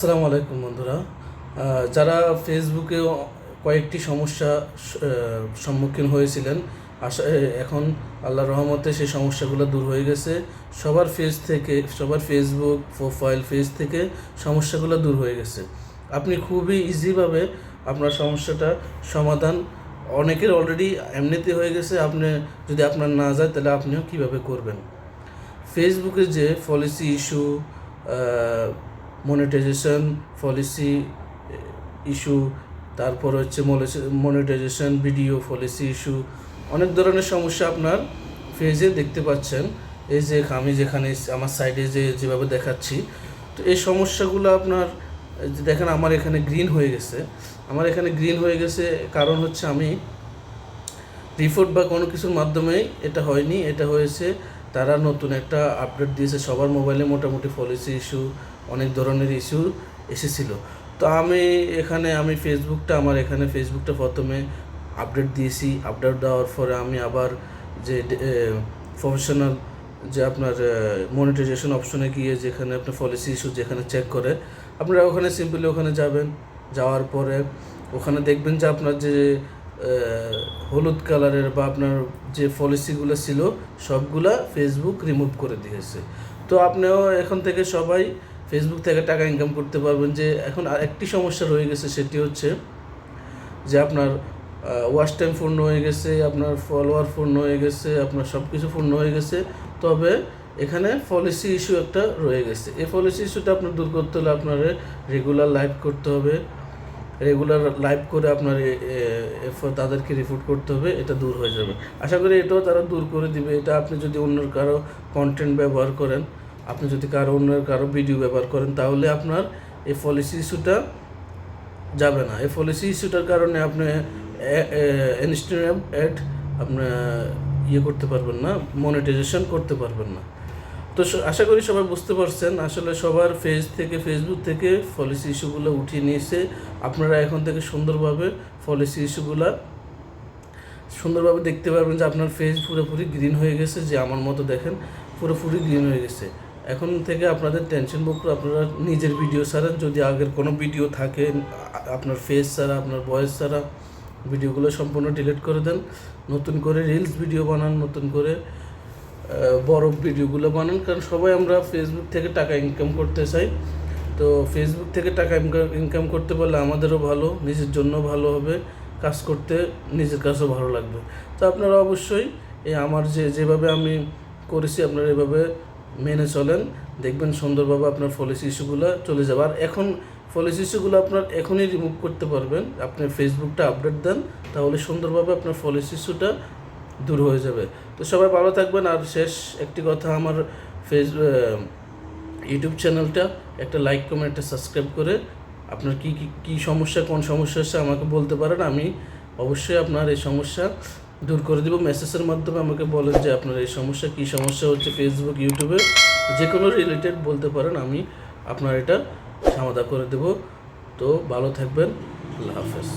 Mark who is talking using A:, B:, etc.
A: আসসালামু আলাইকুম বন্ধুরা। যারা ফেসবুকে কয়েকটি সমস্যা সম্মুখীন হয়েছিলেন, এখন আল্লাহর রহমতে সেই সমস্যাগুলো দূর হয়ে গেছে। সবার ফেসবুক প্রোফাইল থেকে সমস্যাগুলো দূর হয়ে গেছে। আপনি খুবই ইজিভাবে আপনার সমস্যাটা সমাধান, অনেকের অলরেডি এমনিতে হয়ে গেছে, আপনি যদি আপনার না যায় তাহলে আপনিও কীভাবে করবেন। ফেসবুকে যে policy issue, monetization policy issue, তারপর হচ্ছে মনিটাইজেশন ভিডিও পলিসি ইস্যু, অনেক ধরনের সমস্যা আপনার পেজে দেখতে পাচ্ছেন। এই যে আমি যেখানে আমার সাইডে যেভাবে দেখাচ্ছি, তো এই সমস্যাগুলো আপনার দেখেন আমার এখানে গ্রিন হয়ে গেছে। কারণ হচ্ছে আমি রিপোর্ট বা কোনো কিছুর মাধ্যমে এটা হয়নি, এটা হয়েছে তারা নতুন একটা আপডেট দিয়েছে। সবার মোবাইলে মোটামুটি পলিসি ইস্যু, অনেক ধরনের ইস্যু এসেছিলো। তো আমি ফেসবুকটা প্রথমে আপডেট দিয়েছি। আপডেট দেওয়ার পরে আমি আবার যে প্রফেশনাল যে আপনার মনিটাইজেশন অপশনে গিয়ে যেখানে আপনার পলিসি ইস্যু যেখানে চেক করে, আপনারা ওখানে সিম্পলি ওখানে যাবেন। যাওয়ার পরে ওখানে দেখবেন যে আপনার যে হলুদ কালারের বা আপনার যে পলিসিগুলো ছিল সবগুলা ফেসবুক রিমুভ করে দিয়েছে। তো আপনিও এখন থেকে সবাই ফেসবুক থেকে টাকা ইনকাম করতে পারবেন। যে এখন আরেকটি সমস্যা রয়ে গেছে, সেটি হচ্ছে যে আপনার ওয়াচ টাইম পূর্ণ হয়ে গেছে, আপনার ফলোয়ার পূর্ণ হয়ে গেছে, আপনার সব কিছু পূর্ণ হয়ে গেছে, তবে এখানে পলিসি ইস্যু একটা রয়ে গেছে। এই পলিসি ইস্যুটা আপনার দূর করতে হলে আপনার রেগুলার লাইভ করতে হবে। রেগুলার লাইভ করে আপনার তাদেরকে রিপোর্ট করতে হবে, এটা দূর হয়ে যাবে। আশা করি এটাও তারা দূর করে দিবে। এটা আপনি যদি অন্যের কারো কন্টেন্ট ব্যবহার করেন, আপনি যদি অন্যের কারো ভিডিও ব্যবহার করেন, তাহলে আপনার এই পলিসি ইস্যুটা যাবে না। এই পলিসি ইস্যুটার কারণে আপনি ইনস্টাগ্রাম অ্যাড আপনি করতে পারবেন না, মনিটাইজেশন করতে পারবেন না। তো আশা করি সবাই বুঝতে পারছেন। আসলে সবার ফেসবুক থেকে পলিসি ইস্যুগুলো উঠিয়ে নিয়েছে। আপনারা এখন থেকে সুন্দরভাবে পলিসি ইস্যুগুলো দেখতে পারবেন যে আপনার ফেজ পুরোপুরি গ্রিন হয়ে গেছে। যে আমার মতো দেখেন পুরোপুরি গ্রিন হয়ে গেছে। এখন থেকে আপনাদের টেনশন মুক্ত, আপনারা নিজের ভিডিও ছাড়েন। যদি আগের কোনো ভিডিও থাকে আপনার ফেস ছাড়া, আপনার ভয়েস ছাড়া, ভিডিওগুলো সম্পূর্ণ ডিলিট করে দেন। নতুন করে রিলস ভিডিও বানান, নতুন করে বড় ভিডিওগুলো বানান। কারণ সবাই আমরা ফেসবুক থেকে টাকা ইনকাম করতে চাই। তো ফেসবুক থেকে টাকা ইনকাম করতে পারলে আমাদেরও ভালো, নিজের জন্য ভালো হবে, কাজ করতে নিজের কাছেও ভালো লাগবে। তো আপনারা অবশ্যই আমার যেভাবে আমি করেছি আপনারা এভাবে মেনে চলেন, দেখবেন সুন্দরভাবে আপনার পলিসি ইস্যুগুলো চলে যাবে। আর এখন পলিসি ইস্যুগুলো আপনার এখনই রিমুভ করতে পারবেন। আপনি ফেসবুকটা আপডেট দেন, তাহলে সুন্দরভাবে আপনার পলিসি ইস্যুটা দূর হয়ে যাবে। তো সবাই ভালো থাকবেন। আর শেষ একটি কথা, আমার ইউটিউব চ্যানেলটা একটা লাইক, কমেন্ট, একটা সাবস্ক্রাইব করে আপনার কী সমস্যা, কোন সমস্যা হচ্ছে আমাকে বলতে পারেন। আমি অবশ্যই আপনার এই সমস্যা দূর করে দেবো। মেসেজের মাধ্যমে আমাকে বলেন যে আপনার এই সমস্যা, কী সমস্যা হচ্ছে, ফেসবুক, ইউটিউবে যে কোনো রিলেটেড বলতে পারেন, আমি আপনার এটা সমাধান করে দেব। তো ভালো থাকবেন, আল্লাহ হাফেজ।